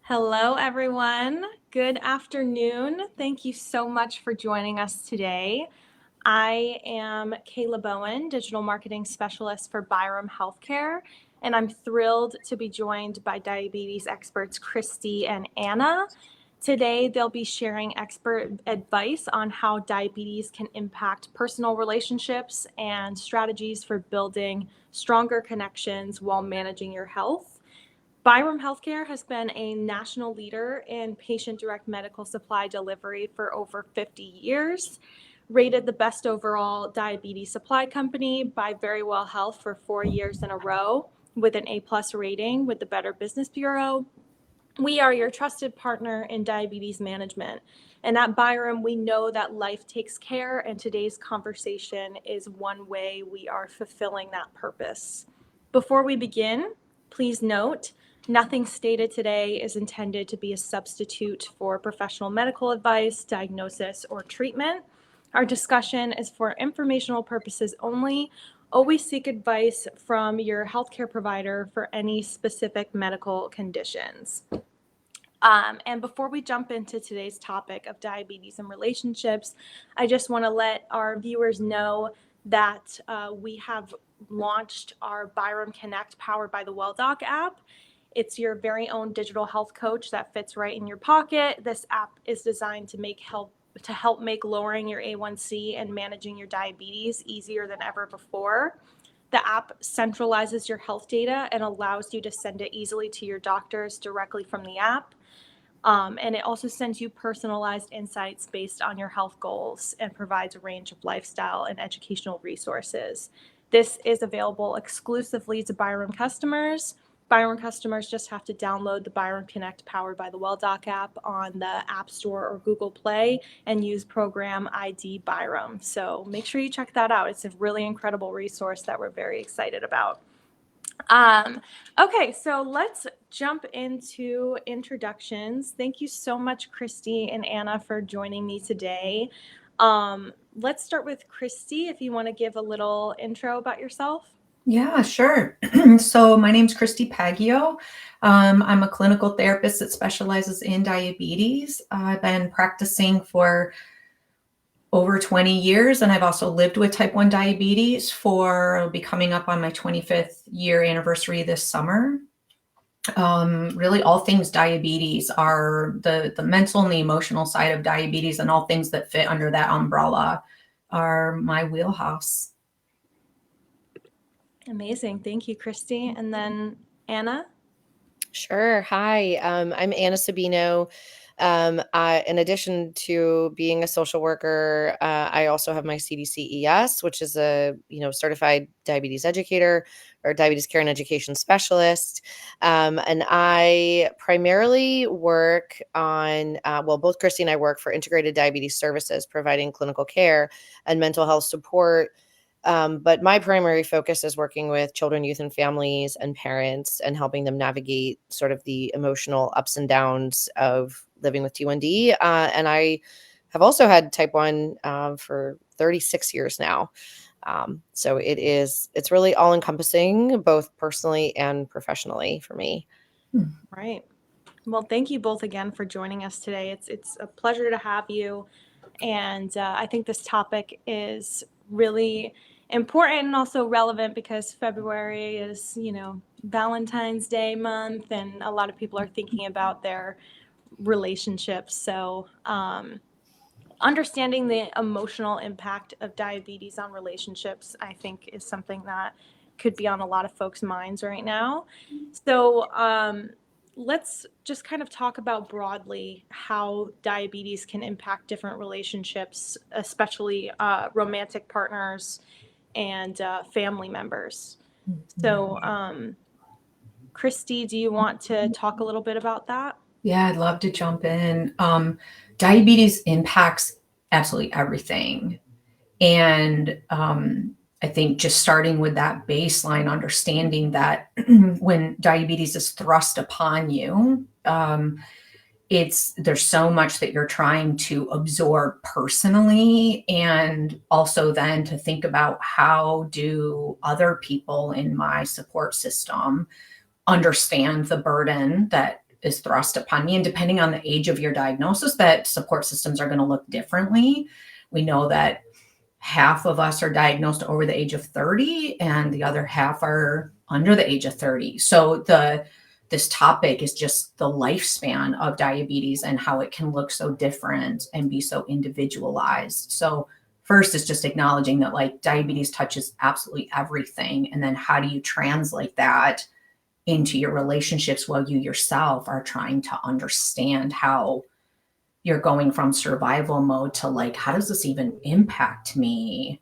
Hello, everyone. Good afternoon. Thank you so much for joining us today. I am Kayla Bowen, Digital Marketing Specialist for Byram Healthcare, and I'm thrilled to be joined by diabetes experts Kristi and Anna. Today, they'll be sharing expert advice on how diabetes can impact personal relationships and strategies for building stronger connections while managing your health. Byram Healthcare has been a national leader in patient direct medical supply delivery for over 50 years, rated the best overall diabetes supply company by Verywell Health for 4 years in a row with an A+ rating with the Better Business Bureau. We are your trusted partner in diabetes management. And at Byram, we know that life takes care, and today's conversation is one way we are fulfilling that purpose. Before we begin, please note, nothing stated today is intended to be a substitute for professional medical advice, diagnosis, or treatment. Our discussion is for informational purposes only. Always seek advice from your healthcare provider for any specific medical conditions. And before we jump into today's topic of diabetes and relationships, I just want to let our viewers know that we have launched our Byram Connect powered by the WellDoc app. It's your very own digital health coach that fits right in your pocket. This app is designed to help make lowering your A1C and managing your diabetes easier than ever before. The app centralizes your health data and allows you to send it easily to your doctors directly from the app. And it also sends you personalized insights based on your health goals and provides a range of lifestyle and educational resources. This is available exclusively to Byram customers. Byram customers just have to download the Byram Connect powered by the WellDoc app on the App Store or Google Play and use program ID Byram. So make sure you check that out. It's a really incredible resource that we're very excited about. Okay, so let's jump into introductions. Thank you so much, Kristi and Anna, for joining me today. Let's start with Kristi, if you want to give a little intro about yourself. Yeah, sure. So my name's Kristi Paguio. I'm a clinical therapist that specializes in diabetes. I've been practicing for over 20 years, and I've also lived with type 1 diabetes I'll be coming up on my 25th year anniversary this summer. Really all things diabetes are the mental and the emotional side of diabetes, and all things that fit under that umbrella are my wheelhouse. Amazing. Thank you, Kristi. And then Anna. Sure. Hi, I'm Anna Sabino. In addition to being a social worker, I also have my CDCES, which is a certified diabetes educator or diabetes care and education specialist. And I primarily work on, both Kristi and I work for Integrated Diabetes Services, providing clinical care and mental health support. But my primary focus is working with children, youth, and families and parents and helping them navigate sort of the emotional ups and downs of living with T1D. And I have also had type 1 for 36 years now. So it's really all encompassing, both personally and professionally for me. Right. Well, thank you both again for joining us today. It's a pleasure to have you. And I think this topic is really important and also relevant because February is, Valentine's Day month, and a lot of people are thinking about their relationships. So understanding the emotional impact of diabetes on relationships, I think, is something that could be on a lot of folks' minds right now. So let's just kind of talk about broadly how diabetes can impact different relationships, especially romantic partners and family members. So, Kristi, do you want to talk a little bit about that? Yeah, I'd love to jump in. Diabetes impacts absolutely everything. And I think just starting with that baseline understanding that when diabetes is thrust upon you, there's so much that you're trying to absorb personally, and also then to think about how do other people in my support system understand the burden that is thrust upon me. And depending on the age of your diagnosis, that support systems are going to look differently. We know that half of us are diagnosed over the age of 30 and the other half are under the age of 30. So this topic is just the lifespan of diabetes and how it can look so different and be so individualized. So first is just acknowledging that like diabetes touches absolutely everything. And then how do you translate that into your relationships while you yourself are trying to understand how you're going from survival mode to like, how does this even impact me?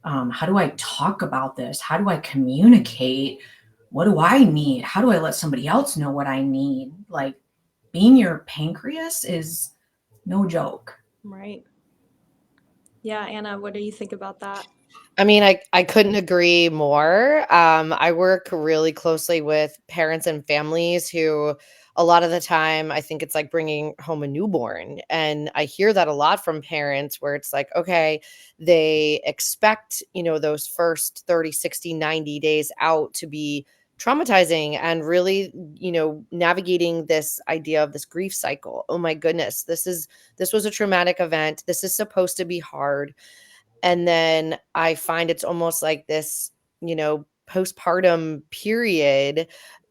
How do I talk about this? How do I communicate? What do I need? How do I let somebody else know what I need? Like being your pancreas is no joke. Right. Yeah, Anna, what do you think about that? I mean, I couldn't agree more. I work really closely with parents and families who a lot of the time I think it's like bringing home a newborn. And I hear that a lot from parents where it's like, okay, they expect, those first 30, 60, 90 days out to be traumatizing and really, navigating this idea of this grief cycle. Oh my goodness, this was a traumatic event. This is supposed to be hard. And then I find it's almost like this, postpartum period,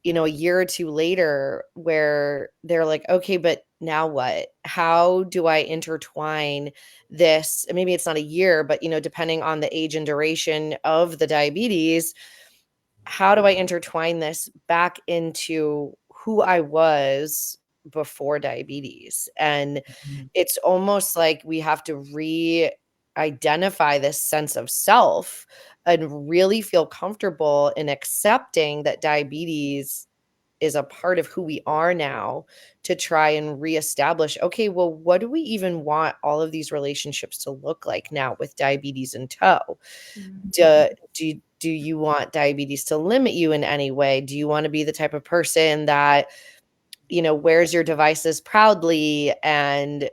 a year or two later where they're like, okay, but now what? How do I intertwine this? And maybe it's not a year, but, depending on the age and duration of the diabetes, how do I intertwine this back into who I was before diabetes? And it's almost like we have to re-identify this sense of self and really feel comfortable in accepting that diabetes is a part of who we are now to try and reestablish, okay, well, what do we even want all of these relationships to look like now with diabetes in tow? Do you want diabetes to limit you in any way? Do you want to be the type of person that, wears your devices proudly and,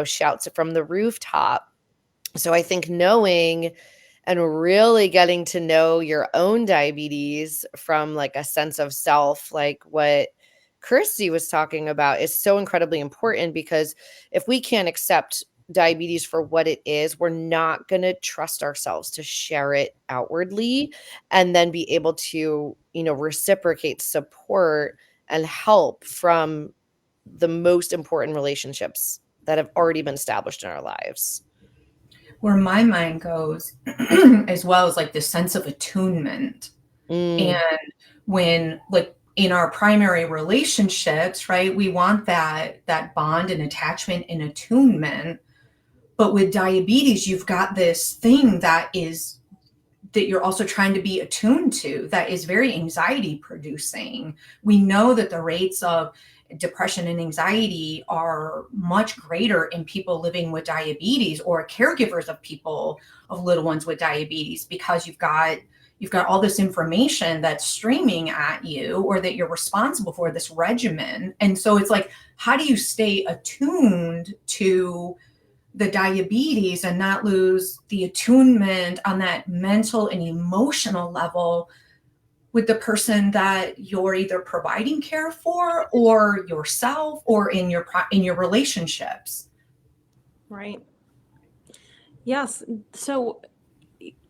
shouts it from the rooftop? So I think knowing and really getting to know your own diabetes from like a sense of self, like what Kristi was talking about, is so incredibly important, because if we can't accept diabetes for what it is, we're not going to trust ourselves to share it outwardly and then be able to, reciprocate support and help from the most important relationships that have already been established in our lives. Where my mind goes as well as like this sense of attunement. And when like in our primary relationships, right, we want that bond and attachment and attunement. But with diabetes, you've got this thing that you're also trying to be attuned to that is very anxiety producing. We know that the rates of depression and anxiety are much greater in people living with diabetes or caregivers of people of little ones with diabetes, because you've got all this information that's streaming at you or that you're responsible for, this regimen. And so it's like, how do you stay attuned to the diabetes and not lose the attunement on that mental and emotional level with the person that you're either providing care for or yourself or in your relationships? Right. Yes. So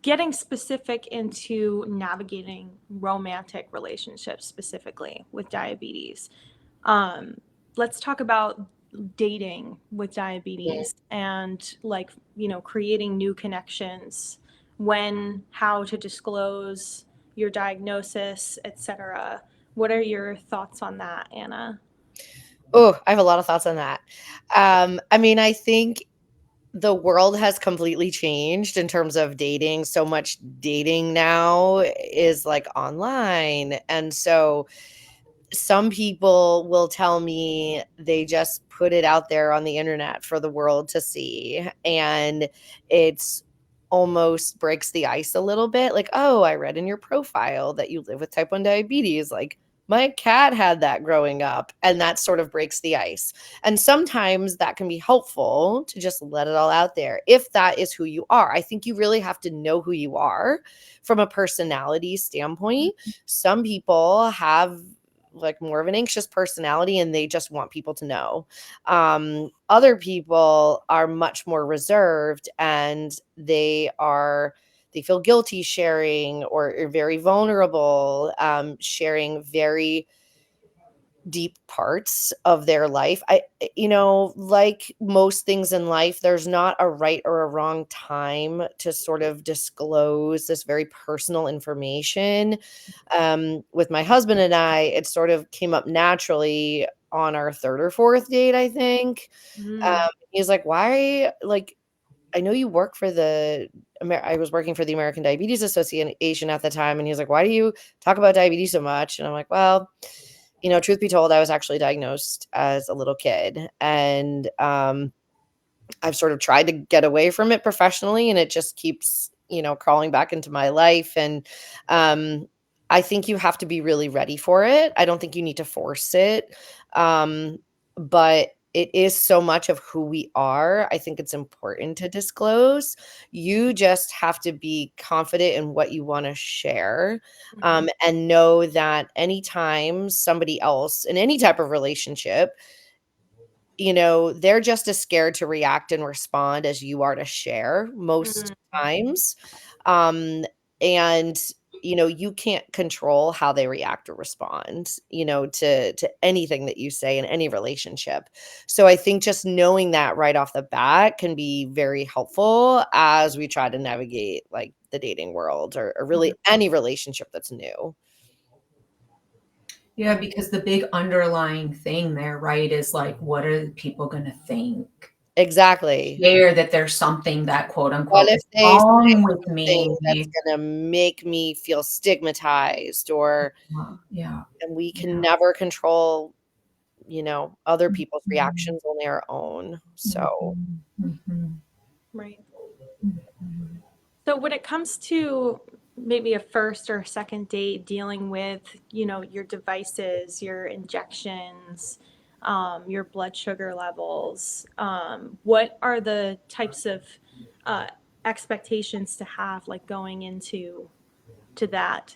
getting specific into navigating romantic relationships specifically with diabetes. Let's talk about dating with diabetes and like, creating new connections, how to disclose your diagnosis, etc. What are your thoughts on that, Anna? Oh, I have a lot of thoughts on that. I mean, I think the world has completely changed in terms of dating. So much dating now is like online. And so some people will tell me they just put it out there on the internet for the world to see. And it's almost breaks the ice a little bit. Like, oh, I read in your profile that you live with type 1 diabetes. Like, my cat had that growing up. And that sort of breaks the ice. And sometimes that can be helpful to just let it all out there if that is who you are. I think you really have to know who you are from a personality standpoint. Some people have like more of an anxious personality and they just want people to know. Other people are much more reserved and they feel guilty sharing or are very vulnerable, sharing very deep parts of their life. Like most things in life, there's not a right or a wrong time to sort of disclose this very personal information. With my husband and I, it sort of came up naturally on our third or fourth date, I think. Mm. He's like, why, like, I know you work for I was working for the American Diabetes Association at the time. And he's like, why do you talk about diabetes so much? And I'm like, well, truth be told, I was actually diagnosed as a little kid. And I've sort of tried to get away from it professionally, and it just keeps, crawling back into my life. And I think you have to be really ready for it. I don't think you need to force it. But it is so much of who we are. I think it's important to disclose. You just have to be confident in what you want to share, and know that anytime somebody else in any type of relationship, they're just as scared to react and respond as you are to share most Mm. times. Um, and you can't control how they react or respond, to anything that you say in any relationship. So I think just knowing that right off the bat can be very helpful as we try to navigate like the dating world or really any relationship that's new. Yeah, because the big underlying thing there, right, is like, what are people going to think? Exactly. Share that there's something that quote What unquote if is they wrong say with something that's me. gonna make me feel stigmatized, Yeah. and we can Yeah. never control, other people's Mhm. reactions, only our own. So Mhm. Mhm. Right. Mhm. So when it comes to maybe a first or second date dealing with, your devices, your injections, your blood sugar levels, what are the types of uh, expectations to have, like going into that?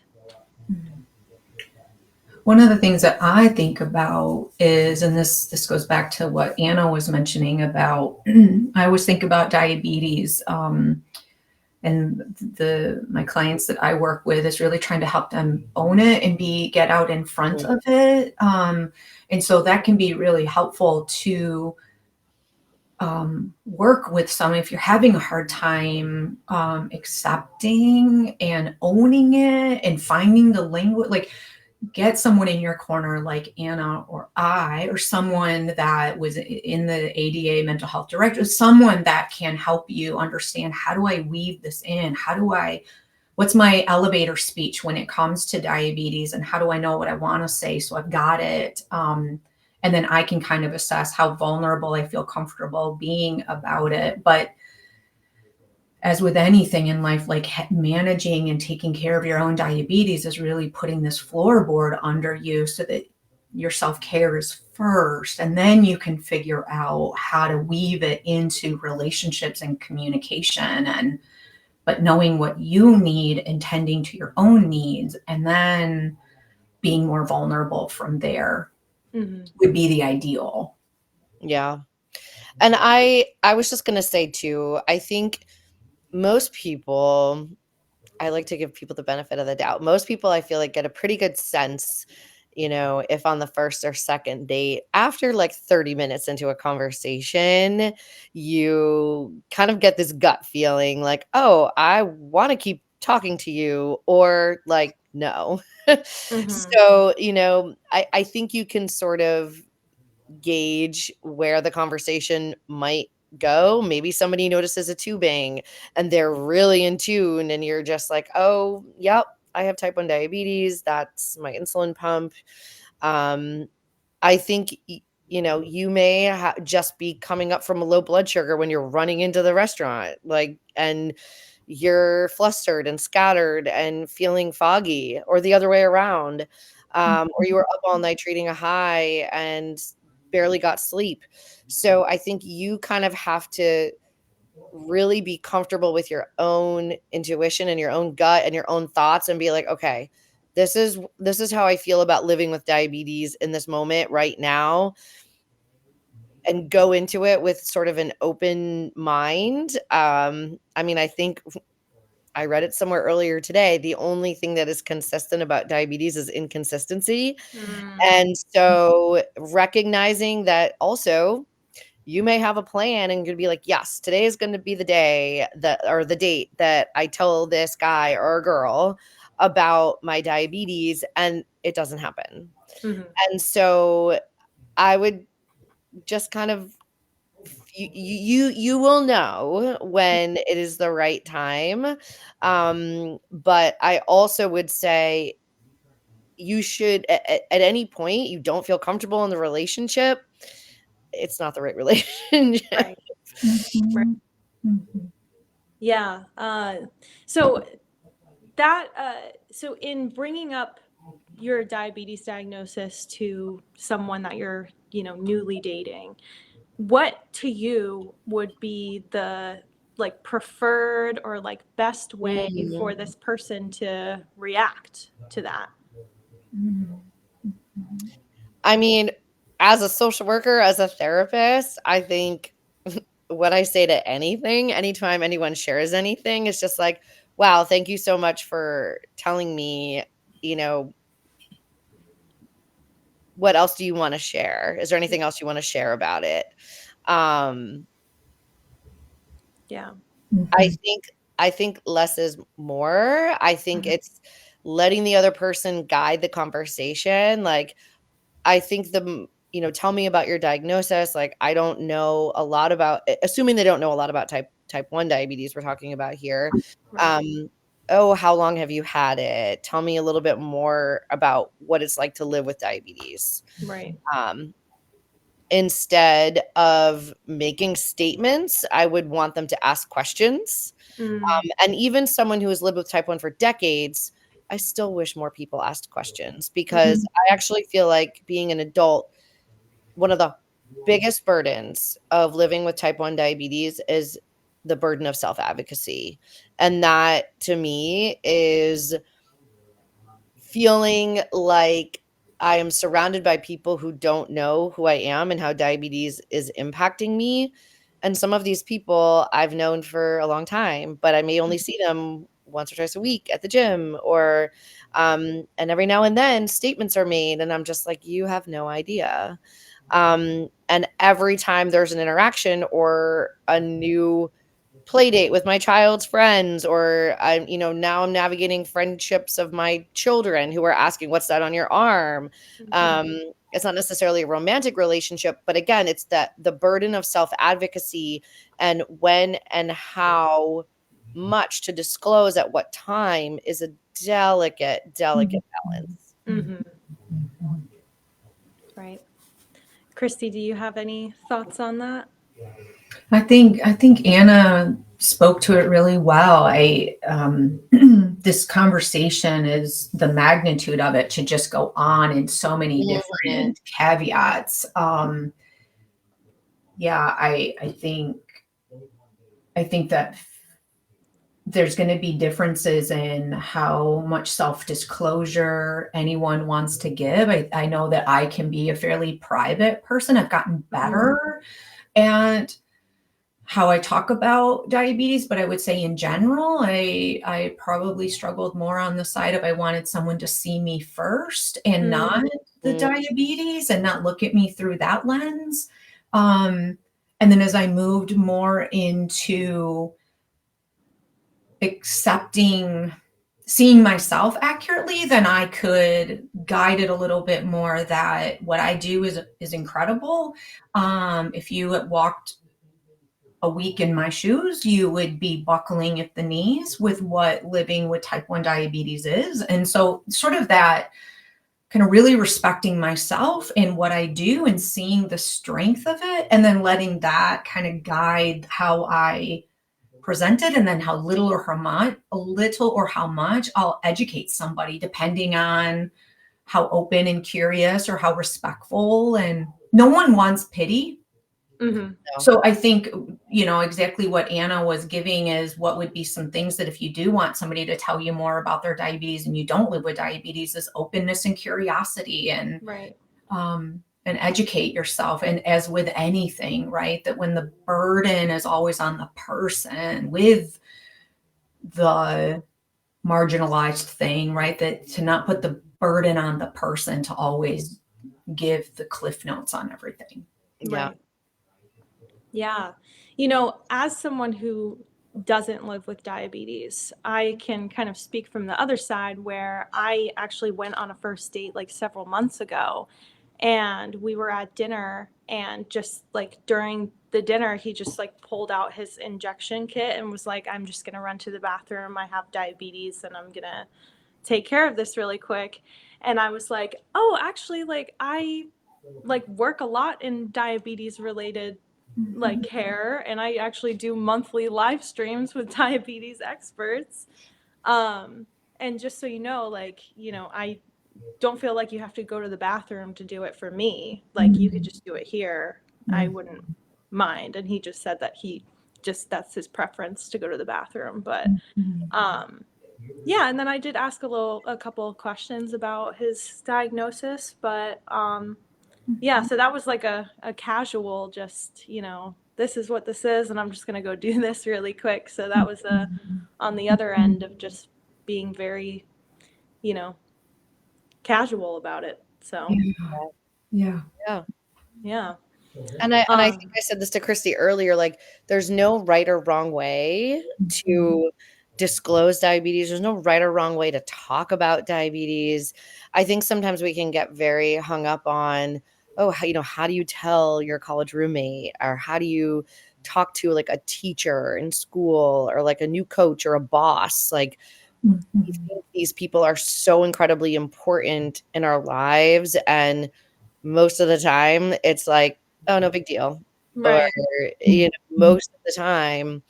One of the things that I think about is, and this goes back to what Anna was mentioning about, I always think about diabetes, and my clients that I work with is really trying to help them own it and get out in front mm, of it, and so that can be really helpful to work with some if you're having a hard time accepting and owning it and finding the language, like get someone in your corner like Anna or I, or someone that was in the ADA mental health director, someone that can help you understand, how do I weave this in? What's my elevator speech when it comes to diabetes? And how do I know what I want to say so I've got it? And then I can kind of assess how vulnerable I feel comfortable being about it. But as with anything in life, like managing and taking care of your own diabetes is really putting this floorboard under you so that your self-care is first, and then you can figure out how to weave it into relationships and communication, and but knowing what you need and tending to your own needs, and then being more vulnerable from there Mm-hmm. would be the ideal. yeah. And I was just gonna say too, I think most people I like to give people the benefit of the doubt. Most people I feel like get a pretty good sense, if on the first or second date, after like 30 minutes into a conversation, you kind of get this gut feeling like, oh, I want to keep talking to you, or like, no. Mm-hmm. So, I think you can sort of gauge where the conversation might go. Maybe somebody notices a tubing and they're really in tune, and you're just like, oh, yep, I have type 1 diabetes. That's my insulin pump. Um, I think, you may just be coming up from a low blood sugar when you're running into the restaurant, like, and you're flustered and scattered and feeling foggy, or the other way around. Or you were up all night treating a high and barely got sleep. So I think you kind of have to really be comfortable with your own intuition and your own gut and your own thoughts and be like, okay, this is how I feel about living with diabetes in this moment right now, and go into it with sort of an open mind. I mean, I think I read it somewhere earlier today. The only thing that is consistent about diabetes is inconsistency. And so recognizing that also you may have a plan and you're gonna be like, yes, today is going to be the day that, or the date that I tell this guy or girl about my diabetes, and it doesn't happen. And so I would just kind of, you will know when it is the right time. But I also would say you should, at any point you don't feel comfortable in the relationship, it's not the right relationship. Right. Mhm. Mhm. Yeah. So that so in bringing up your diabetes diagnosis to someone that you're, newly dating, what to you would be the like preferred or like best way for this person to react to that? Mhm. Mhm. I mean, as a social worker, as a therapist, I think what I say to anything, anytime anyone shares anything, is just like, wow, thank you so much for telling me, you know, what else do you want to share? Is there anything else you want to share about it? Um, Yeah. I Mhm. think I think less is more. I think it's letting the other person guide the conversation. Like, I think tell me about your diagnosis. Like, I don't know a lot about, assuming they don't know a lot about type 1 diabetes we're talking about here. Right. Um, oh, how long have you had it? Tell me a little bit more about what it's like to live with diabetes. Right. Um, Instead of making statements, I would want them to ask questions. And even someone who has lived with type 1 for decades, I still wish more people asked questions, because Mhm. I actually feel like being an adult, one of the biggest burdens of living with type 1 diabetes is the burden of self-advocacy. And that to me is feeling like I am surrounded by people who don't know who I am and how diabetes is impacting me. And some of these people I've known for a long time, but I may only see them once or twice a week at the gym, or and every now and then statements are made and I'm just like, you have no idea. And every time there's an interaction or a new play date with my child's friends, or now I'm navigating friendships of my children who are asking, what's that on your arm? um it's not necessarily a romantic relationship, but again, it's that the burden of self-advocacy and when and how much to disclose at what time is a delicate balance. Mm-hmm. Right. Kristi, do you have any thoughts on that? I think Anna spoke to it really well. This conversation is the magnitude of it to just go on in so many Mhm. different caveats. Yeah, I think that there's going to be differences in how much self-disclosure anyone wants to give. I know that I can be a fairly private person. I've gotten better at how I talk about diabetes, but I would say in general, I probably struggled more on the side of I wanted someone to see me first and not the Mhm. diabetes and not look at me through that lens. Um, and then as I moved more into accepting seeing myself accurately, then I could guide it a little bit more that what I do is incredible. If you had walked a week in my shoes, you would be buckling at the knees with what living with type 1 diabetes is. And so, sort of that kind of really respecting myself and what I do and seeing the strength of it, and then letting that kind of guide how I present it, and then how little or how much I'll educate somebody depending on how open and curious or how respectful. And no one wants pity. Mm-hmm. So I think, exactly what Anna was giving is what would be some things that if you do want somebody to tell you more about their diabetes and you don't live with diabetes, is openness and curiosity, and Right. and educate yourself. And as with anything, right, that when the burden is always on the person with the marginalized thing, right, that to not put the burden on the person to always give the cliff notes on everything. Yeah. Right. Yeah. As someone who doesn't live with diabetes, I can kind of speak from the other side where I actually went on a first date like several months ago, and we were at dinner, and just like during the dinner, he just like pulled out his injection kit and was like, I'm just going to run to the bathroom. I have diabetes and I'm going to take care of this really quick. And I was like, oh, actually, like I like work a lot in diabetes related like care, and I actually do monthly live streams with diabetes experts. And just so you know, like, I don't feel like you have to go to the bathroom to do it for me. Like you could just do it here. I wouldn't mind. And he just said that that's his preference to go to the bathroom. But yeah, and then I did ask a couple of questions about his diagnosis, but yeah, so that was like a casual, just, this is what this is, and I'm just going to go do this really quick. So that was on the other end of just being very, casual about it. So, Yeah. yeah. And I think I said this to Kristi earlier, like there's no right or wrong way to disclose diabetes. There's no right or wrong way to talk about diabetes. I think sometimes we can get very hung up on, oh, how do you tell your college roommate, or how do you talk to like a teacher in school, or like a new coach or a boss? Like we think these people are so incredibly important in our lives, and most of the time it's like, oh, no big deal. Or, Right. most of the time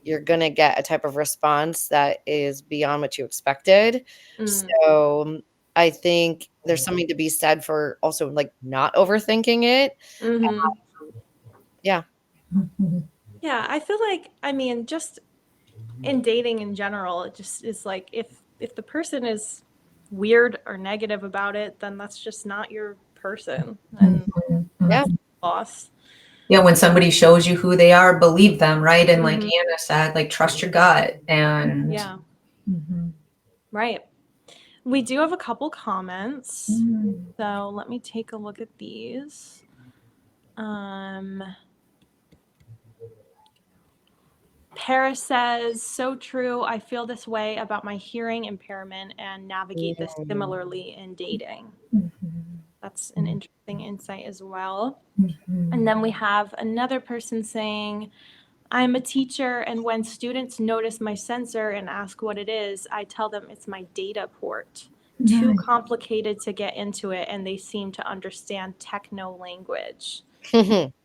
you're going to get a type of response that is beyond what you expected. So I think there's something to be said for also like not overthinking it. Mm-hmm. Yeah. Yeah, I feel like, just in dating in general, it just is like if the person is weird or negative about it, then that's just not your person, and Yeah. loss. Yeah, when somebody shows you who they are, believe them, right? And like Mhm. Anna said, like trust your gut. And Yeah, right. We do have a couple comments, so let me take a look at these. Paris says, so true. I feel this way about my hearing impairment and navigate this similarly in dating. That's an interesting insight as well. And then we have another person saying, I'm a teacher, and when students notice my sensor and ask what it is, I tell them it's my data port. Too complicated to get into it, and they seem to understand techno language.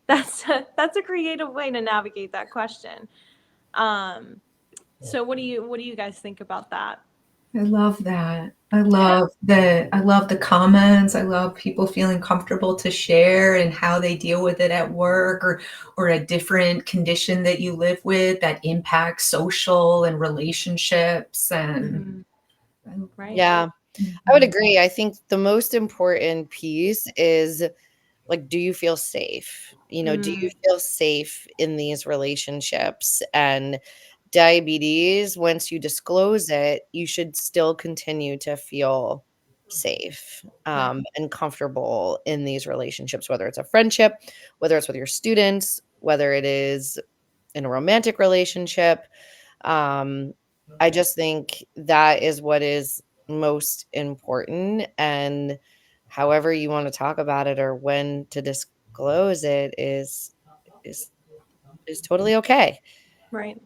That's a creative way to navigate that question. So what do you guys think about that? I love that. I love the comments. I love people feeling comfortable to share and how they deal with it at work, or a different condition that you live with that impacts social and relationships. And Right. Yeah, I would agree. I think the most important piece is like, do you feel safe? Do you feel safe in these relationships? And diabetes, once you disclose it, you should still continue to feel safe and comfortable in these relationships, whether it's a friendship, whether it's with your students, whether it is in a romantic relationship. I just think that is what is most important. And however you want to talk about it or when to disclose it is totally okay. Right.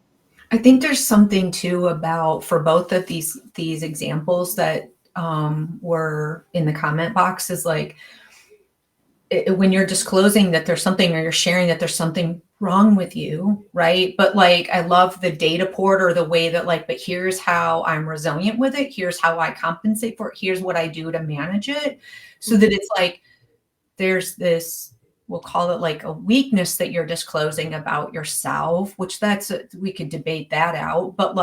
I think there's something too about, for both of these examples that were in the comment box, is like when you're disclosing that there's something, or you're sharing that there's something wrong with you, right? But like, I love the data port, or the way that like, but here's how I'm resilient with it. Here's how I compensate for it. Here's what I do to manage it. So that it's like, there's this we'll call it like a weakness that you're disclosing about yourself, which we could debate that out, but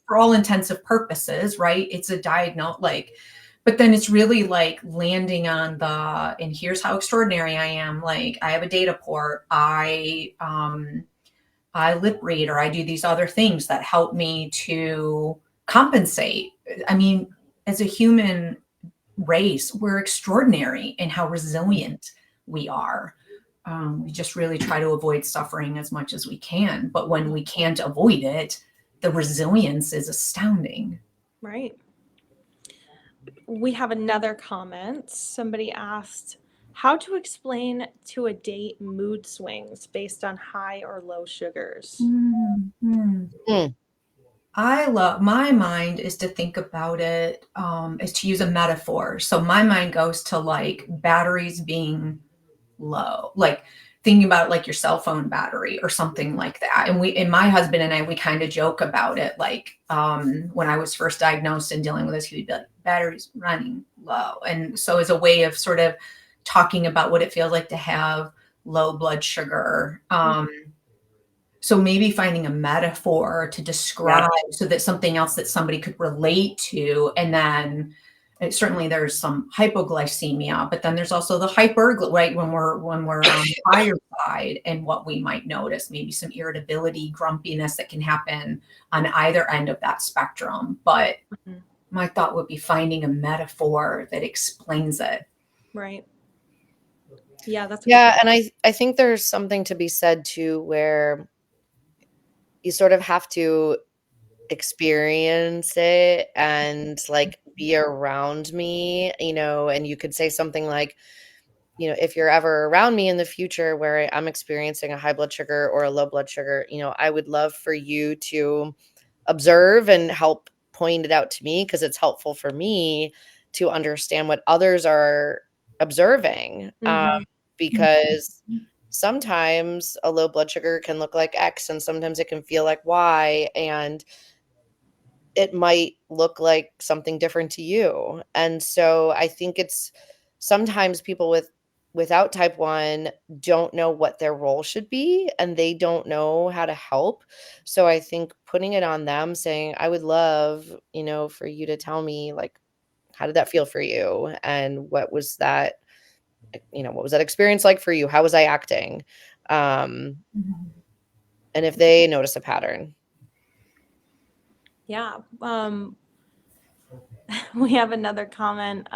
for all intensive purposes, right? It's a diagnose, but then it's really like landing on and here's how extraordinary I am. Like, I have a data port. I lip read, or I do these other things that help me to compensate. I mean, as a human race, we're extraordinary in how resilient we are. We just really try to avoid suffering as much as we can. But when we can't avoid it, the resilience is astounding. Right. We have another comment. Somebody asked how to explain to a date mood swings based on high or low sugars. My mind is to think about it, is to use a metaphor. So my mind goes to like batteries being low, like thinking about like your cell phone battery or something like that. And my husband and I, we kind of joke about it. Like, when I was first diagnosed and dealing with this, he would be like, batteries running low. And so as a way of sort of talking about what it feels like to have low blood sugar, so maybe finding a metaphor to describe so that something else that somebody could relate to. And then certainly there's some hypoglycemia, but then there's also the right? When we're on the higher side, and what we might notice, maybe some irritability, grumpiness that can happen on either end of that spectrum. But my thought would be finding a metaphor that explains it. Right. Yeah, that's and I think there's something to be said too, where you sort of have to experience it and like be around me, and you could say something like, if you're ever around me in the future where I'm experiencing a high blood sugar or a low blood sugar, I would love for you to observe and help point it out to me, because it's helpful for me to understand what others are observing. Because sometimes a low blood sugar can look like X, and sometimes it can feel like Y, and it might look like something different to you. And so I think it's sometimes people without type 1 don't know what their role should be, and they don't know how to help. So I think putting it on them, saying, I would love, for you to tell me, like, how did that feel for you? And what was that experience like for you? How was I acting? And if they notice a pattern. Yeah. We have another comment.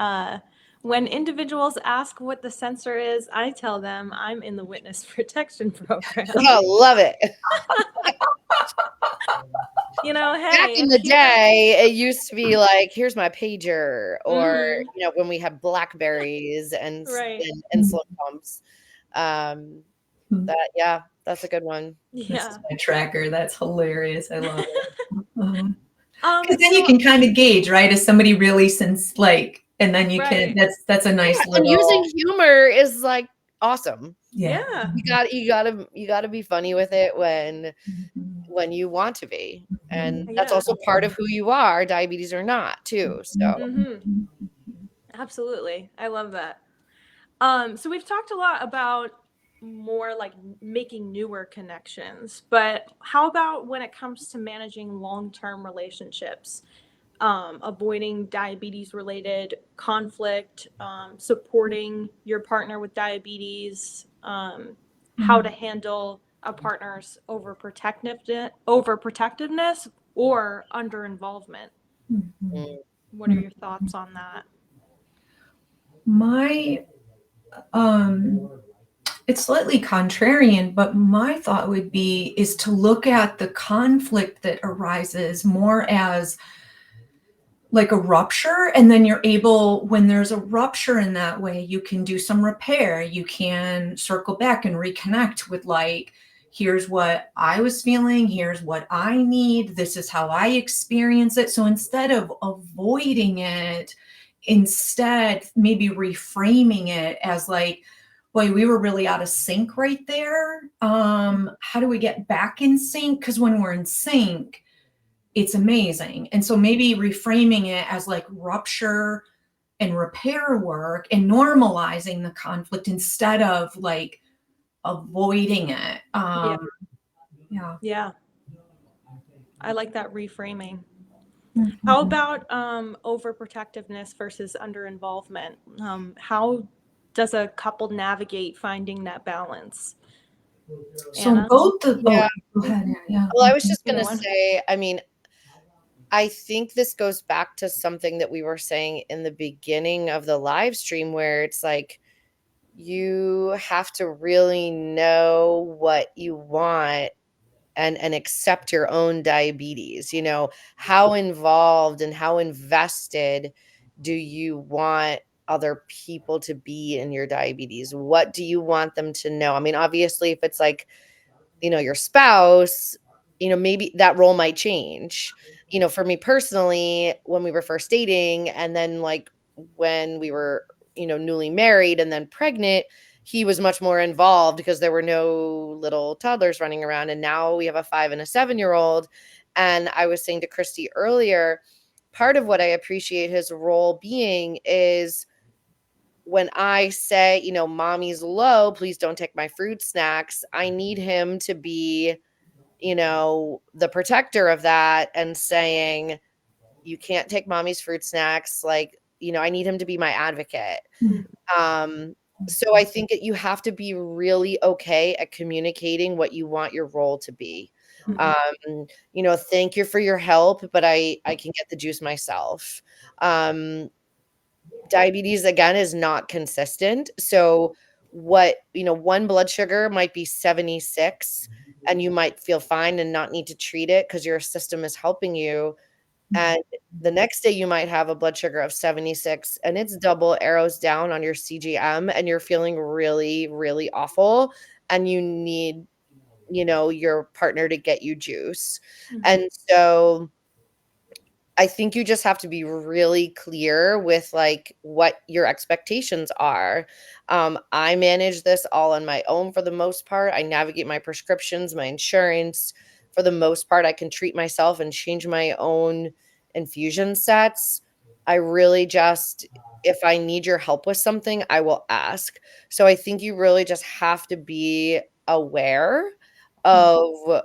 When individuals ask what the sensor is, I tell them I'm in the witness protection program. Oh, love it. Hey, back in the day, it used to be like, here's my pager, or when we had Blackberries and insulin pumps. That's a good one. Yeah, this is my tracker. That's hilarious. I love it. Because then you can kind of gauge, right? Is somebody really and then you can. That's a nice. And using humor is like awesome. Yeah. You gotta be funny with it when you want to be, and that's also part of who you are, diabetes or not, too. So absolutely, I love that. So we've talked a lot about more like making newer connections, but how about when it comes to managing long-term relationships, avoiding diabetes related conflict, supporting your partner with diabetes, how to handle a partner's overprotectiveness or under involvement. What are your thoughts on that? It's slightly contrarian, but my thought is to look at the conflict that arises more as like a rupture. And then you're able, when there's a rupture in that way, you can do some repair. You can circle back and reconnect with like, here's what I was feeling. Here's what I need. This is how I experience it. So instead of avoiding it, instead maybe reframing it as like, boy, we were really out of sync right there. How do we get back in sync? Because when we're in sync, it's amazing. And so maybe reframing it as like rupture and repair work and normalizing the conflict instead of like avoiding it. Yeah. Yeah. I like that reframing. Mhm. How about overprotectiveness versus under-involvement? How does a couple navigate finding that balance? So Anna? both the, Yeah. go ahead. Yeah. Well, I was just Either gonna one. say, I mean, I think this goes back to something that we were saying in the beginning of the live stream, where it's like you have to really know what you want and accept your own diabetes. You know, how involved and how invested do you want other people to be in your diabetes? What do you want them to know? I mean, obviously, if it's like, your spouse, maybe that role might change. For me personally, when we were first dating, and then like when we were, newly married and then pregnant, he was much more involved because there were no little toddlers running around. And now we have a 5 and a 7-year-old. And I was saying to Kristi earlier, part of what I appreciate his role being is when I say, mommy's low, please don't take my fruit snacks. I need him to be, the protector of that and saying, you can't take mommy's fruit snacks. Like, I need him to be my advocate. Um, so I think that you have to be really okay at communicating what you want your role to be. Thank you for your help, but I can get the juice myself. Diabetes, again, is not consistent. So one blood sugar might be 76 and you might feel fine and not need to treat it because your system is helping you. And the next day you might have a blood sugar of 76 and it's double arrows down on your CGM and you're feeling really, really awful and you need, your partner to get you juice. And so I think you just have to be really clear with like what your expectations are. I manage this all on my own for the most part. I navigate my prescriptions, my insurance. For the most part, I can treat myself and change my own infusion sets. I really just, if I need your help with something, I will ask. So I think you really just have to be aware of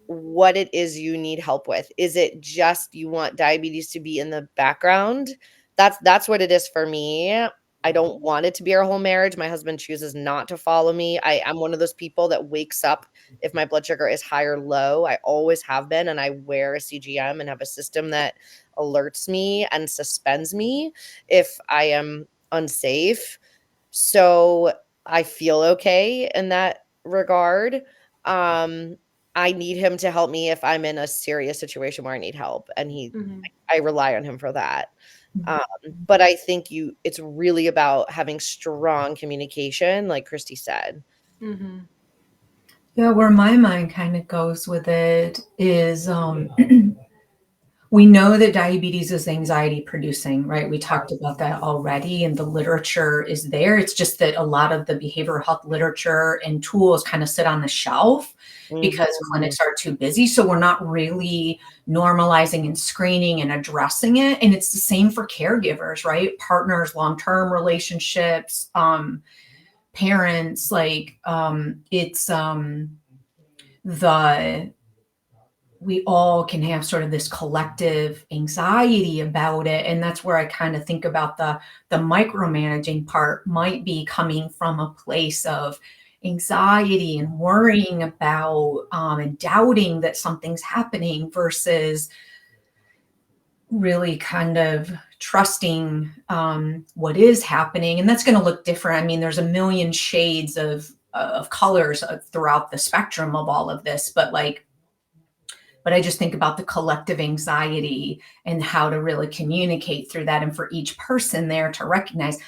what it is you need help with. Is it just you want diabetes to be in the background? That's what it is for me. I don't want it to be our whole marriage. My husband chooses not to follow me. I am one of those people that wakes up if my blood sugar is high or low. I always have been, and I wear a CGM and have a system that alerts me and suspends me if I am unsafe. So I feel okay in that regard. Um, I need him to help me if I'm in a serious situation where I need help, and I rely on him for that. But I think it's really about having strong communication, like Kristi said. Yeah, where my mind kind of goes with it is we know that diabetes is anxiety producing, right? We talked about that already, and the literature is there. It's just that a lot of the behavioral health literature and tools kind of sit on the shelf because clinics are too busy. So we're not really normalizing and screening and addressing it. And it's the same for caregivers, right? Partners, long-term relationships, parents, like it's we all can have sort of this collective anxiety about it. And that's where I kind of think about the micromanaging part might be coming from a place of anxiety and worrying about and doubting that something's happening versus really kind of trusting what is happening. And that's going to look different. I mean, there's a million shades of colors throughout the spectrum of all of this, but I just think about the collective anxiety and how to really communicate through that. And for each person there to recognize,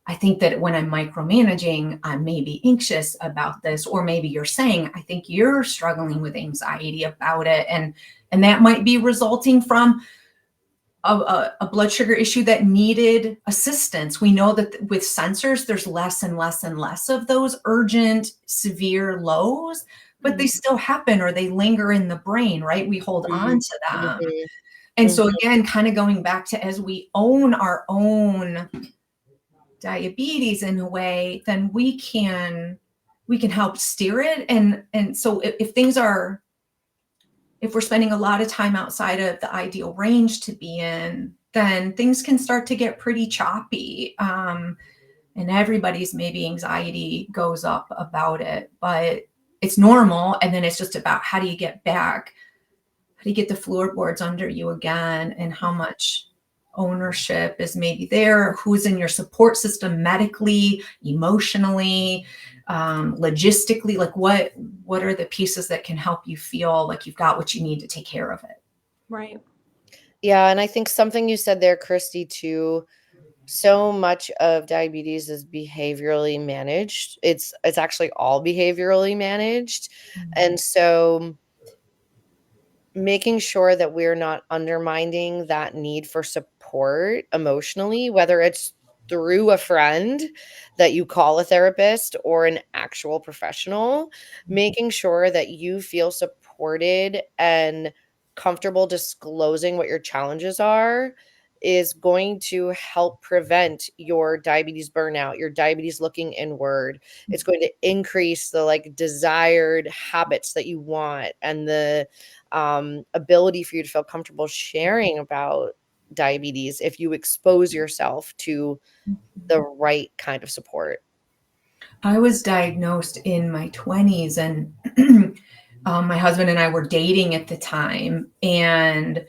I think that when I'm micromanaging, I'm maybe anxious about this, or maybe you're saying, I think you're struggling with anxiety about it. And that might be resulting from a blood sugar issue that needed assistance. We know that with sensors, there's less and less and less of those urgent, severe lows, but they still happen or they linger in the brain, right? We hold on to them. And so again, kind of going back to, as we own our own diabetes in a way, then we can help steer it. And so if things are, if we're spending a lot of time outside of the ideal range to be in, then things can start to get pretty choppy. And everybody's maybe anxiety goes up about it, but it's normal. And then it's just about how do you get back? How do you get the floorboards under you again? And how much ownership is maybe there? Who's in your support system medically, emotionally, logistically? Like what are the pieces that can help you feel like you've got what you need to take care of it? Right. Yeah, and I think something you said there, Kristi, too, so much of diabetes is behaviorally managed. It's actually all behaviorally managed. And so making sure that we're not undermining that need for support emotionally, whether it's through a friend that you call a therapist or an actual professional, making sure that you feel supported and comfortable disclosing what your challenges are is going to help prevent your diabetes burnout, your diabetes looking inward. It's going to increase the like desired habits that you want and the ability for you to feel comfortable sharing about diabetes if you expose yourself to the right kind of support. I was diagnosed in my 20s, and my husband and I were dating at the time. And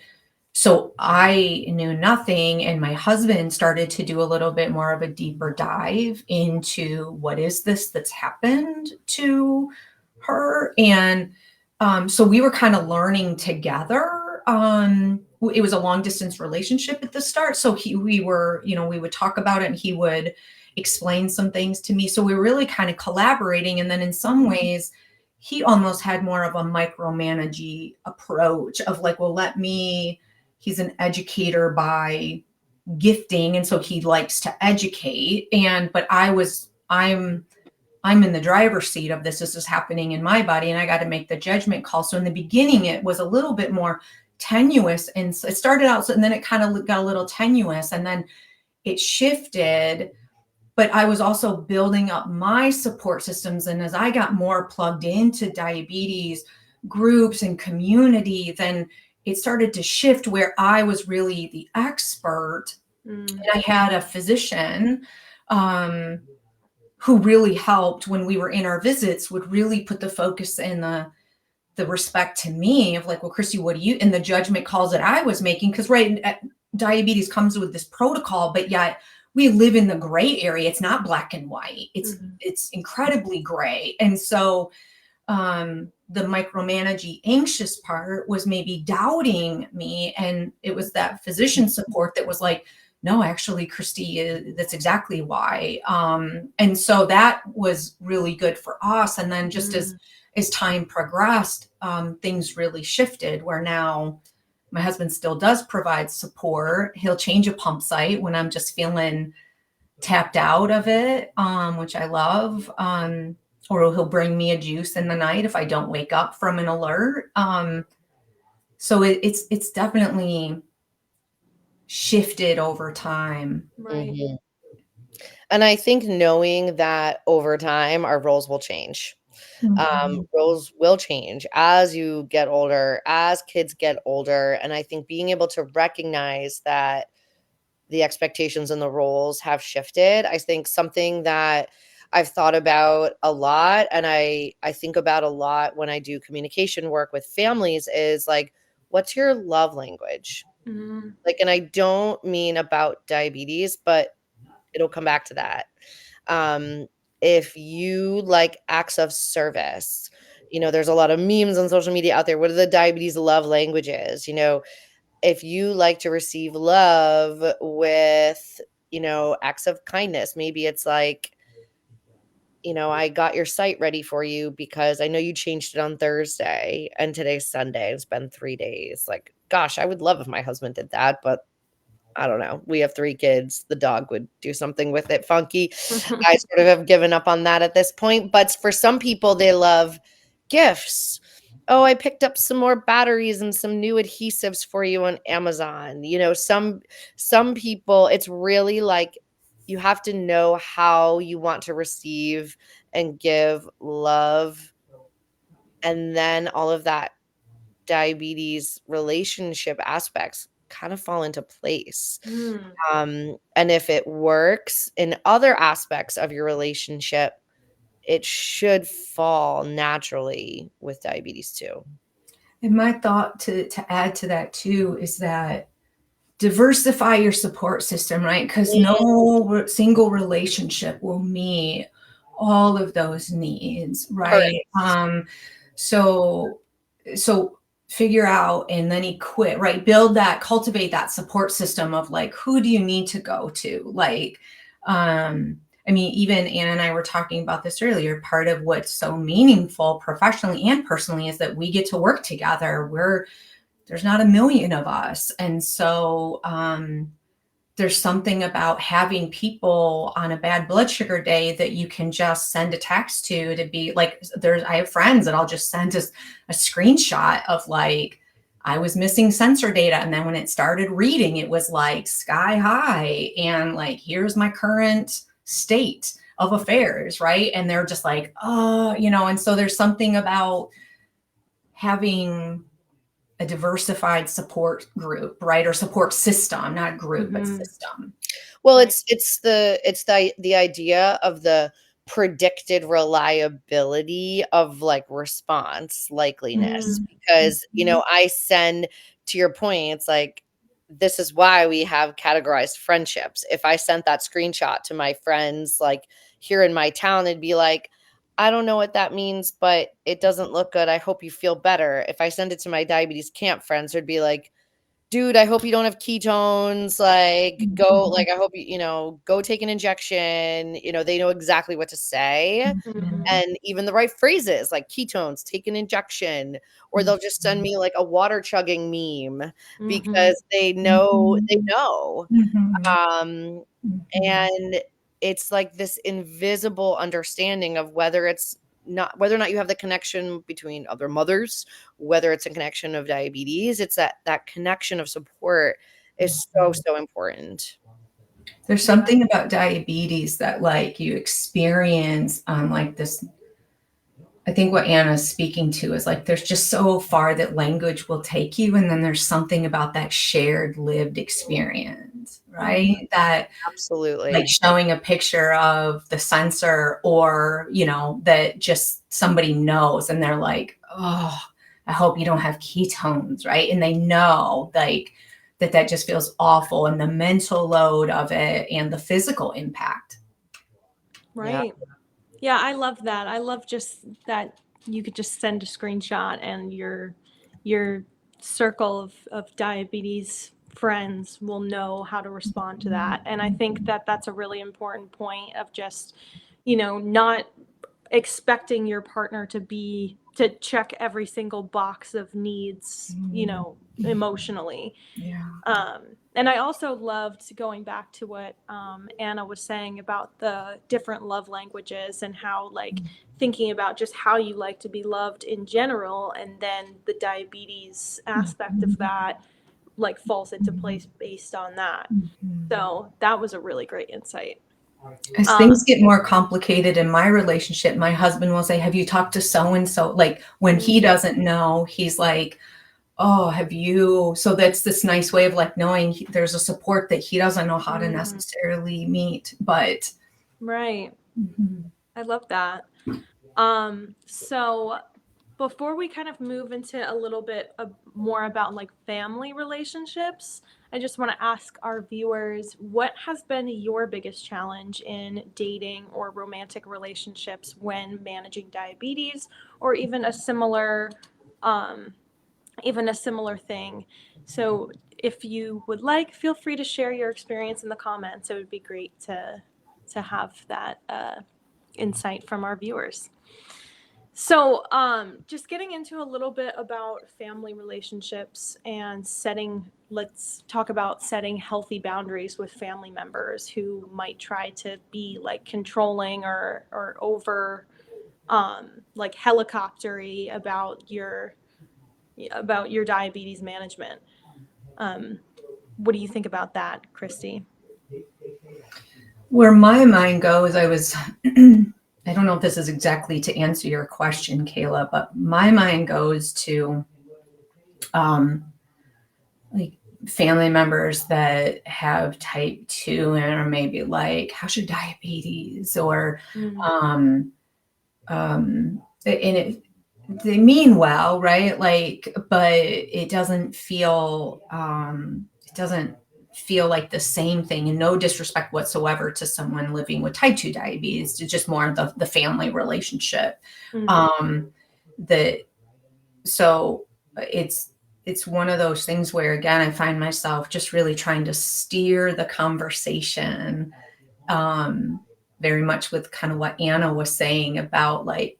so I knew nothing, and my husband started to do a little bit more of a deeper dive into what is this that's happened to her. And so we were kind of learning together. It was a long distance relationship at the start. So we would talk about it and he would explain some things to me. So we were really kind of collaborating. And then in some ways, he almost had more of a micromanagey approach of like, well, he's an educator by gifting. And so he likes to educate. But I'm in the driver's seat of this. This is happening in my body and I got to make the judgment call. So in the beginning, it was a little bit more tenuous, and so it started out, and then it kind of got a little tenuous, and then it shifted. But I was also building up my support systems. And as I got more plugged into diabetes groups and community, then it started to shift where I was really the expert. And I had a physician who really helped when we were in our visits, would really put the focus in the respect to me of like, well, Kristi, what do you, and the judgment calls that I was making? Because diabetes comes with this protocol, but yet we live in the gray area. It's not black and white. It's incredibly gray. And so the micromanaging anxious part was maybe doubting me. And it was that physician support that was like, no, actually, Kristi, that's exactly why. And so that was really good for us. And then just as time progressed, things really shifted where now my husband still does provide support. He'll change a pump site when I'm just feeling tapped out of it, which I love. Or he'll bring me a juice in the night if I don't wake up from an alert. So it's definitely shifted over time. Right. Mhm. And I think knowing that over time our roles will change. Roles will change as you get older, as kids get older. And I think being able to recognize that the expectations and the roles have shifted, I think something that I've thought about a lot and I think about a lot when I do communication work with families is like, what's your love language? Like, and I don't mean about diabetes, but it'll come back to that. If you like acts of service, there's a lot of memes on social media out there. What are the diabetes love languages? If you like to receive love with, acts of kindness, maybe it's like, I got your site ready for you because I know you changed it on Thursday and today's Sunday. It's been 3 days. Like, gosh, I would love if my husband did that, but I don't know. We have 3 kids. The dog would do something with it funky. I sort of have given up on that at this point. But for some people, they love gifts. oh, I picked up some more batteries and some new adhesives for you on Amazon. Some people, it's really like you have to know how you want to receive and give love. And then all of that diabetes relationship aspects kind of fall into place. Mm. And if it works in other aspects of your relationship, it should fall naturally with diabetes too. And my thought to add to that too is that diversify your support system, right? Because no single relationship will meet all of those needs, right? Correct. So so figure out and then equip, right? Build that, cultivate that support system of like, who do you need to go to? Like, I mean, even Anna and I were talking about this earlier. Part of what's so meaningful professionally and personally is that we get to work together. There's not a million of us. And so there's something about having people on a bad blood sugar day that you can just send a text to be like, I have friends that I'll just send a screenshot of like, I was missing sensor data. And then when it started reading, it was like sky high. And like, here's my current state of affairs, right? And they're just like, oh, and so there's something about having a diversified support group, right? Or support system, not group, but system. Well, Right. it's the idea of the predicted reliability of like response likeliness, because I send, to your point, it's like this is why we have categorized friendships. If I sent that screenshot to my friends like here in my town, it'd be like, I don't know what that means, but it doesn't look good. I hope you feel better. If I send it to my diabetes camp friends, it'd be like, dude, I hope you don't have ketones. Like, go, like, I hope go take an injection. They know exactly what to say. And even the right phrases, like ketones, take an injection, or they'll just send me like a water chugging meme because they know, Um, and it's like this invisible understanding of whether or not you have the connection between other mothers, whether it's a connection of diabetes. It's that connection of support is so important. There's something about diabetes that like you experience on like this. I think what Anna's speaking to is like there's just so far that language will take you, and then there's something about that shared lived experience, right? That Absolutely. like showing a picture of the sensor, or that just somebody knows and they're like, oh, I hope you don't have ketones, right? And they know like that just feels awful, and the mental load of it and the physical impact. Right. Yeah, I love that. I love just that you could just send a screenshot and your circle of diabetes friends will know how to respond to that. And I think that that's a really important point of just, not expecting your partner to check every single box of needs, emotionally. Yeah. And I also loved going back to what Anna was saying about the different love languages and how, like, thinking about just how you like to be loved in general, and then the diabetes aspect of that, like, falls into place based on that. So that was a really great insight. As things get more complicated in my relationship, my husband will say, have you talked to so and so? Like when he doesn't know, he's like, oh, have you? So that's this nice way of like knowing there's a support that he doesn't know how to necessarily meet. But Right. I love that. So before we kind of move into a little bit more about like family relationships, I just want to ask our viewers, what has been your biggest challenge in dating or romantic relationships when managing diabetes, or even a similar thing? So if you would like, feel free to share your experience in the comments. It would be great to have that insight from our viewers. So, just getting into a little bit about family relationships and let's talk about setting healthy boundaries with family members who might try to be like controlling or over like helicoptery about your diabetes management. What do you think about that, Kristi? Where my mind goes, I don't know if this is exactly to answer your question, Kayla, but my mind goes to like family members that have type 2 and are maybe like, how's your diabetes? Or, and they mean well, right? Like, but it doesn't feel like the same thing, and no disrespect whatsoever to someone living with type 2 diabetes. It's just more the family relationship. That so it's one of those things where, again, I find myself just really trying to steer the conversation, very much with kind of what Anna was saying about like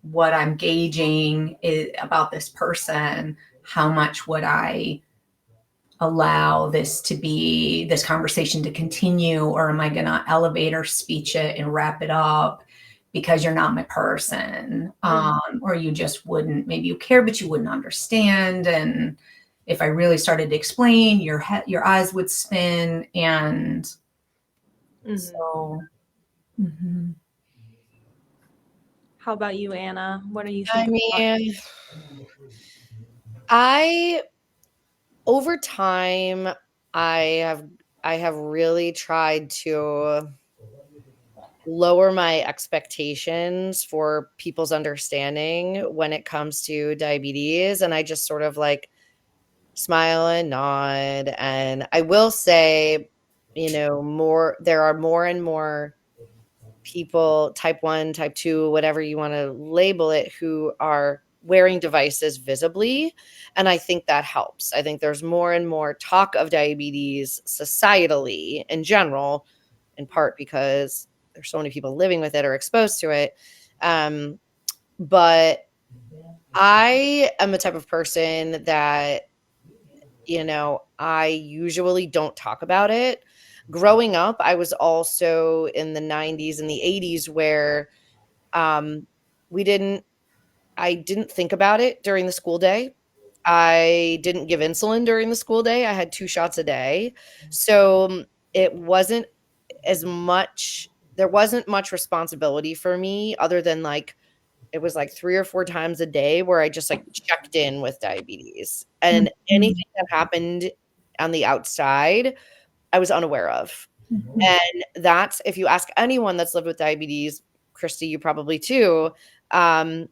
what I'm gauging about this person. How much would I allow this conversation to continue, or am I going to elevator speech it and wrap it up because you're not my person, or you just wouldn't, maybe you care but you wouldn't understand, and if I really started to explain, your eyes would spin, and so. How about you, Anna? What do you I think about? mean, over time, I have really tried to lower my expectations for people's understanding when it comes to diabetes, and I just sort of like smile and nod. And I will say, there are more and more people, type 1, type 2, whatever you want to label it, who are wearing devices visibly. And I think that helps. I think there's more and more talk of diabetes societally in general, in part because there's so many people living with it or exposed to it. But I am the type of person that, I usually don't talk about it. Growing up, I was also in the 90s and the 80s where um, I didn't think about it during the school day. I didn't give insulin during the school day. I had 2 shots a day. So it wasn't there wasn't much responsibility for me other than like it was like 3 or 4 times a day where I just like checked in with diabetes. And anything that happened on the outside, I was unaware of. And that's, if you ask anyone that's lived with diabetes, Kristi, you probably too, up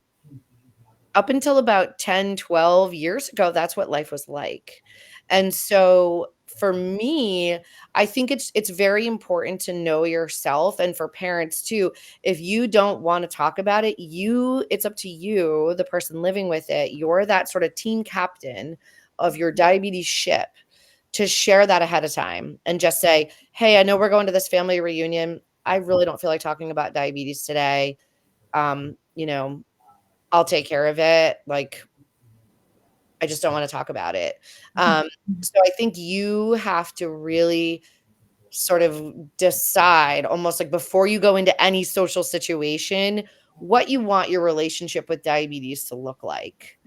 until about 10, 12 years ago, that's what life was like. And so for me, I think it's very important to know yourself, and for parents too. If you don't want to talk about it, it's up to you, the person living with it. You're that sort of team captain of your diabetes ship, to share that ahead of time and just say, hey, I know we're going to this family reunion. I really don't feel like talking about diabetes today. You know, I'll take care of it. Like, I just don't want to talk about it. So I think you have to really sort of decide, almost like before you go into any social situation, what you want your relationship with diabetes to look like.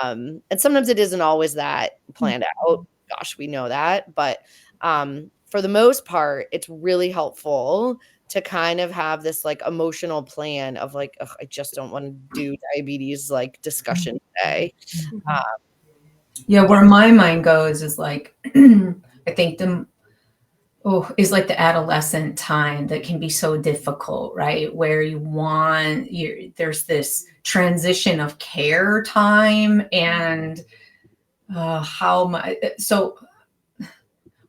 And sometimes it isn't always that planned out. Gosh, we know that. But for the most part, it's really helpful to kind of have this like emotional plan of like, ugh, I just don't want to do diabetes like discussion today. Yeah, where my mind goes is like, I think is like the adolescent time that can be so difficult, right? Where there's this transition of care time, and so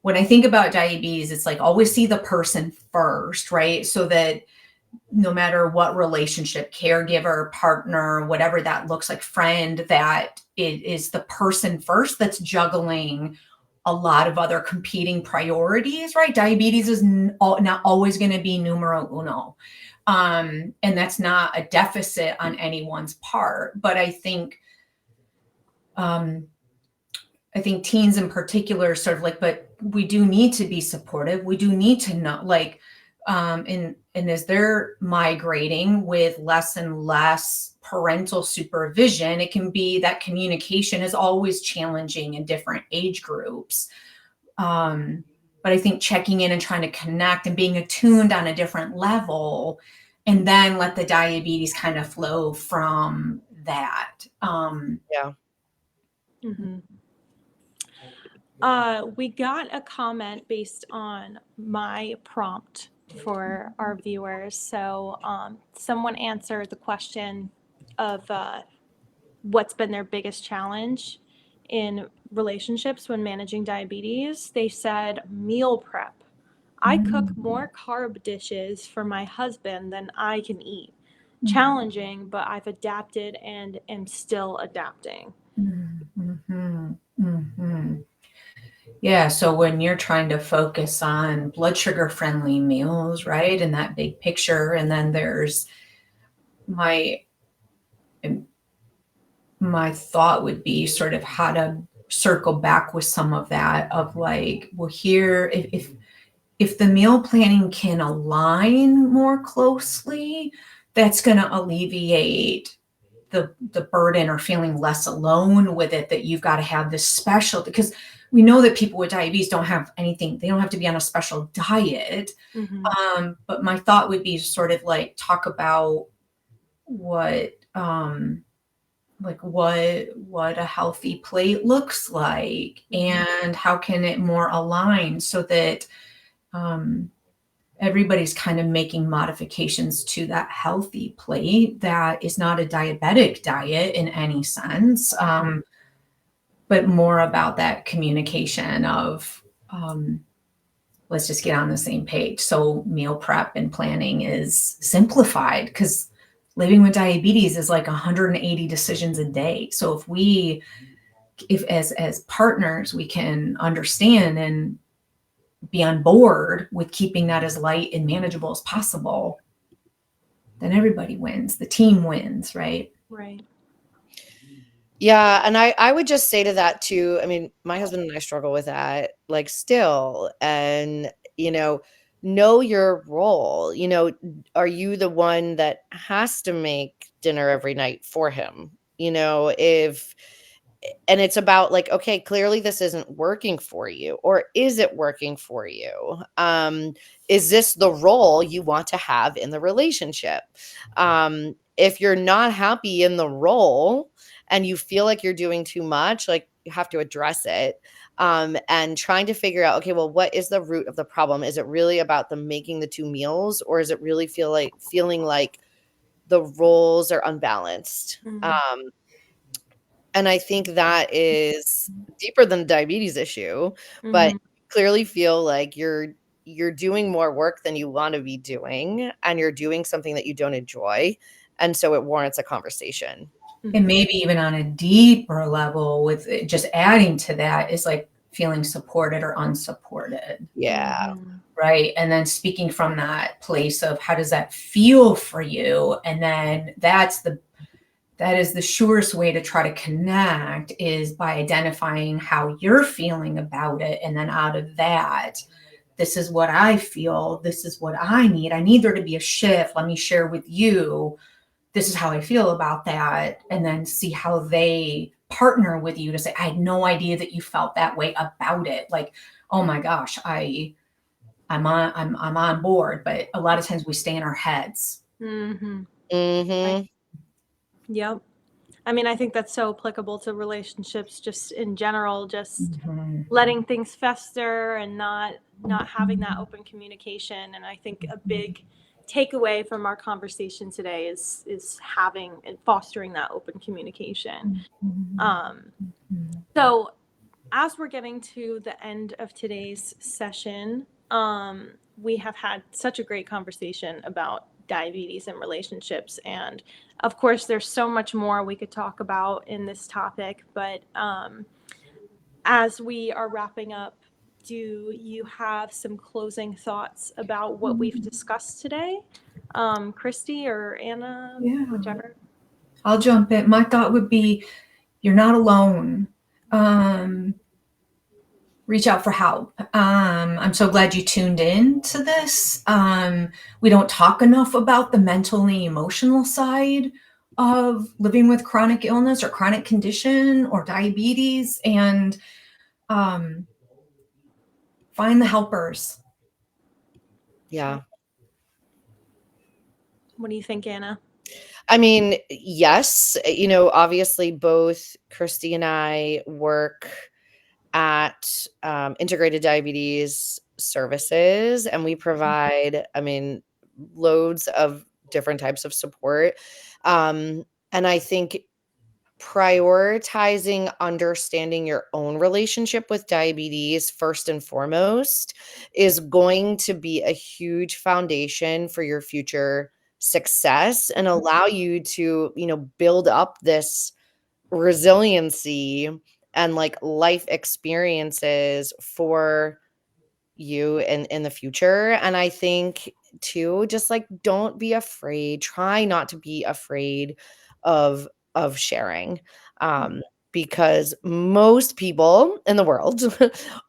when I think about diabetes, it's like always see the person first, right? So that no matter what relationship, caregiver, partner, whatever that looks like, friend, that it is the person first that's juggling a lot of other competing priorities, right? Diabetes is not always going to be numero uno. And that's not a deficit on anyone's part. But I think teens in particular sort of like, but we do need to be supportive. We do need to know, like, and as they're migrating with less and less parental supervision, it can be that communication is always challenging in different age groups. But I think checking in and trying to connect and being attuned on a different level, and then let the diabetes kind of flow from that. Yeah. Mm-hmm. We got a comment based on my prompt for our viewers. So someone answered the question of what's been their biggest challenge in relationships when managing diabetes. They said meal prep. I cook more carb dishes for my husband than I can eat. Challenging, but I've adapted and am still adapting. Yeah, so when you're trying to focus on blood sugar friendly meals, right, and that big picture, and then there's my thought would be sort of how to circle back with some of that of like, well, here, if the meal planning can align more closely, that's going to alleviate the burden or feeling less alone with it, that you've got to have this special, because we know that people with diabetes don't have anything, they don't have to be on a special diet. But my thought would be sort of like talk about what what a healthy plate looks like, and how can it more align so that everybody's kind of making modifications to that healthy plate that is not a diabetic diet in any sense, but more about that communication of let's just get on the same page. So meal prep and planning is simplified, because living with diabetes is like 180 decisions a day. So if as partners we can understand and be on board with keeping that as light and manageable as possible, then everybody wins. The team wins, right? Right. Yeah, and I would just say to that too, I mean, my husband and I struggle with that, like, still, and, know your role. Are you the one that has to make dinner every night for him? If and it's about like, okay, clearly this isn't working for you, or is it working for you? Is this the role you want to have in the relationship? If you're not happy in the role and you feel like you're doing too much, like, you have to address it. And trying to figure out, okay, well, what is the root of the problem? Is it really about them making the two meals, or is it really feeling like the roles are unbalanced? And I think that is deeper than the diabetes issue, but clearly feel like you're doing more work than you want to be doing, and you're doing something that you don't enjoy, and so it warrants a conversation. And maybe even on a deeper level, with it, just adding to that is like feeling supported or unsupported. Yeah. Right. And then speaking from that place of how does that feel for you? And then that is the surest way to try to connect, is by identifying how you're feeling about it. And then out of that, this is what I feel. This is what I need. I need there to be a shift. Let me share with you. This is how I feel about that. And then see how they partner with you to say, I had no idea that you felt that way about it. Like, oh my gosh, I'm on board. But a lot of times we stay in our heads. Yep. I mean, I think that's so applicable to relationships just in general, just letting things fester and not having that open communication. And I think a big takeaway from our conversation today is having and fostering that open communication. So as we're getting to the end of today's session, we have had such a great conversation about diabetes and relationships. And of course, there's so much more we could talk about in this topic. But as we are wrapping up, do you have some closing thoughts about what we've discussed today? Kristi or Anna, whichever. I'll jump in. My thought would be, you're not alone. reach out for help. I'm so glad you tuned in to this. We don't talk enough about the mental and emotional side of living with chronic illness or chronic condition or diabetes, and find the helpers. Yeah. What do you think, Anna? I mean, yes, obviously both Kristi and I work at integrated diabetes services, and we provide, loads of different types of support. And I think prioritizing understanding your own relationship with diabetes first and foremost is going to be a huge foundation for your future success and allow you to, build up this resiliency and like life experiences for you in the future. And I think too, just like don't be afraid, try not to be afraid of sharing. Because most people in the world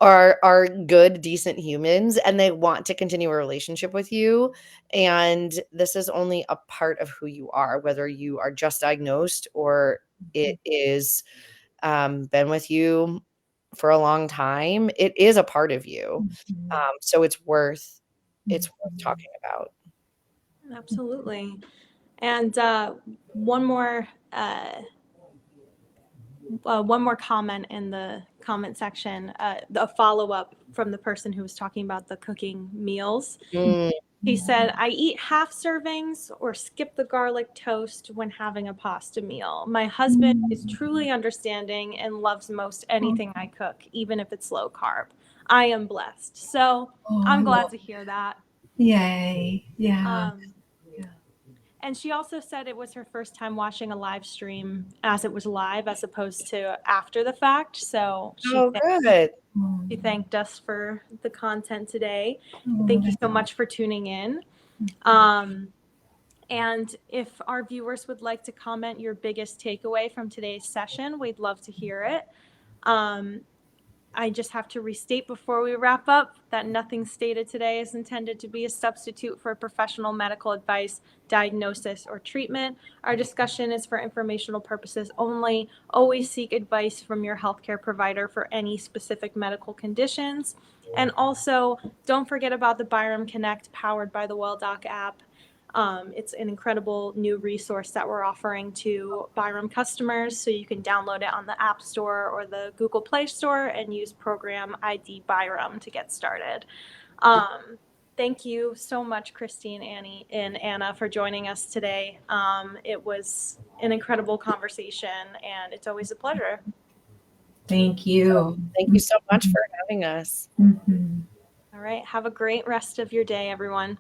are good, decent humans, and they want to continue a relationship with you. And this is only a part of who you are, whether you are just diagnosed or it is been with you for a long time. It is a part of you. So it's worth talking about. Absolutely. And one more comment in the comment section, a follow-up from the person who was talking about the cooking meals. Mm, He said, I eat half servings or skip the garlic toast when having a pasta meal. My husband is truly understanding and loves most anything I cook, even if it's low carb. I am blessed. So I'm glad to hear that. Yay. Yeah. And she also said it was her first time watching a live stream as it was live as opposed to after the fact. So oh, good. she thanked us for the content today. Thank you so much for tuning in. And if our viewers would like to comment your biggest takeaway from today's session, we'd love to hear it. I just have to restate before we wrap up that nothing stated today is intended to be a substitute for professional medical advice, diagnosis, or treatment. Our discussion is for informational purposes only. Always seek advice from your healthcare provider for any specific medical conditions. And also, don't forget about the Byram Connect powered by the WellDoc app. It's an incredible new resource that we're offering to Byram customers. So you can download it on the App Store or the Google Play Store and use program ID Byram to get started. Thank you so much, Kristi and Anna, for joining us today. It was an incredible conversation, and it's always a pleasure. Thank you. Thank you so much for having us. Mm-hmm. All right. Have a great rest of your day, everyone.